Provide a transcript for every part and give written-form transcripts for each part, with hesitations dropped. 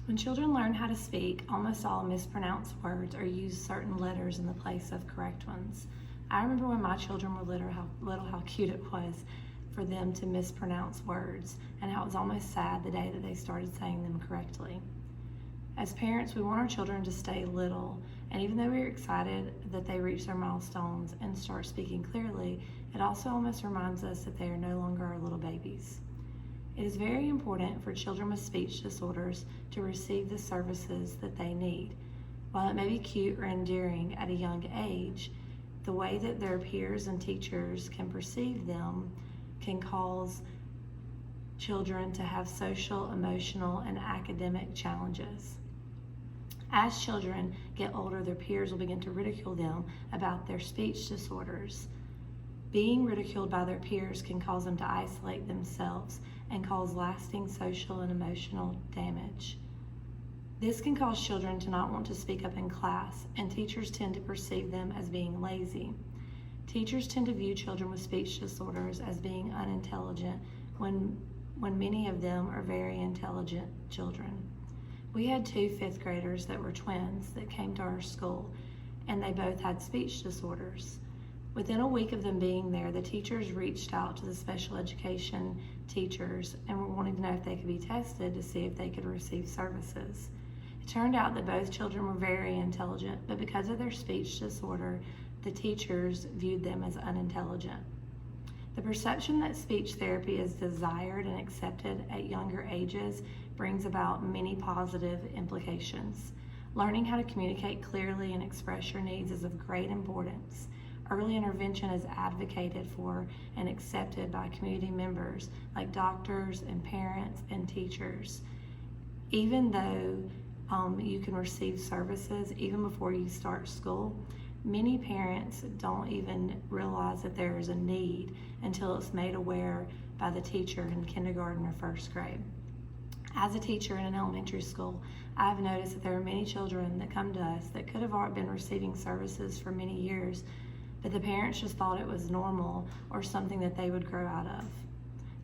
When children learn how to speak, almost all mispronounced words or use certain letters in the place of correct ones. I remember when my children were little how cute it was for them to mispronounce words, and how it was almost sad the day that they started saying them correctly. As parents, we want our children to stay little, and even though we're excited that they reach their milestones and start speaking clearly, it also almost reminds us that they are no longer our little babies. It is very important for children with speech disorders to receive the services that they need. While it may be cute or endearing at a young age, the way that their peers and teachers can perceive them can cause children to have social, emotional, and academic challenges. As children get older, their peers will begin to ridicule them about their speech disorders. Being ridiculed by their peers can cause them to isolate themselves and cause lasting social and emotional damage. This can cause children to not want to speak up in class, and teachers tend to perceive them as being lazy. Teachers tend to view children with speech disorders as being unintelligent when many of them are very intelligent children. We had 2 fifth graders that were twins that came to our school, and they both had speech disorders. Within a week of them being there, the teachers reached out to the special education teachers and were wanting to know if they could be tested to see if they could receive services. It turned out that both children were very intelligent, but because of their speech disorder, the teachers viewed them as unintelligent. The perception that speech therapy is desired and accepted at younger ages brings about many positive implications. Learning how to communicate clearly and express your needs is of great importance. Early intervention is advocated for and accepted by community members like doctors and parents and teachers. Even though you can receive services even before you start school, many parents don't even realize that there is a need until it's made aware by the teacher in kindergarten or first grade. As a teacher in an elementary school, I've noticed that there are many children that come to us that could have been receiving services for many years, but the parents just thought it was normal or something that they would grow out of.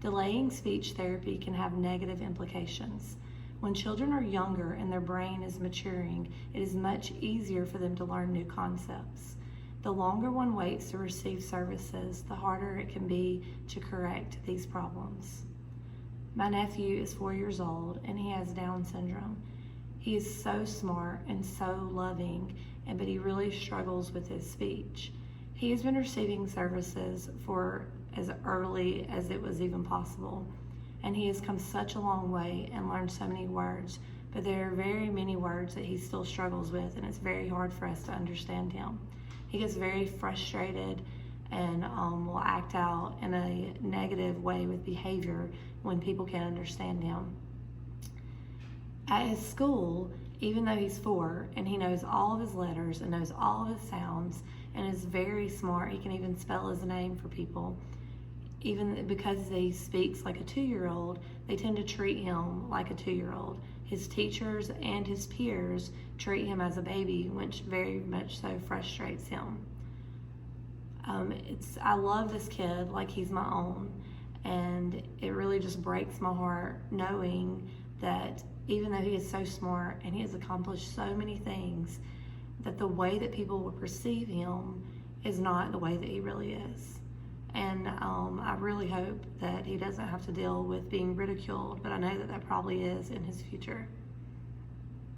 Delaying speech therapy can have negative implications. When children are younger and their brain is maturing, it is much easier for them to learn new concepts. The longer one waits to receive services, the harder it can be to correct these problems. My nephew is 4 years old and he has Down syndrome. He is so smart and so loving, but he really struggles with his speech. He has been receiving services for as early as it was even possible, and he has come such a long way and learned so many words, but there are very many words that he still struggles with, and it's very hard for us to understand him. He gets very frustrated and will act out in a negative way with behavior when people can't understand him. At his school, even though he's 4 and he knows all of his letters and knows all of his sounds and is very smart, he can even spell his name for people. Even because he speaks like a 2-year-old, they tend to treat him like a 2-year-old. His teachers and his peers treat him as a baby, which very much so frustrates him. I love this kid like he's my own, and it really just breaks my heart knowing that even though he is so smart and he has accomplished so many things, that the way that people will perceive him is not the way that he really is. And I really hope that he doesn't have to deal with being ridiculed, but I know that that probably is in his future.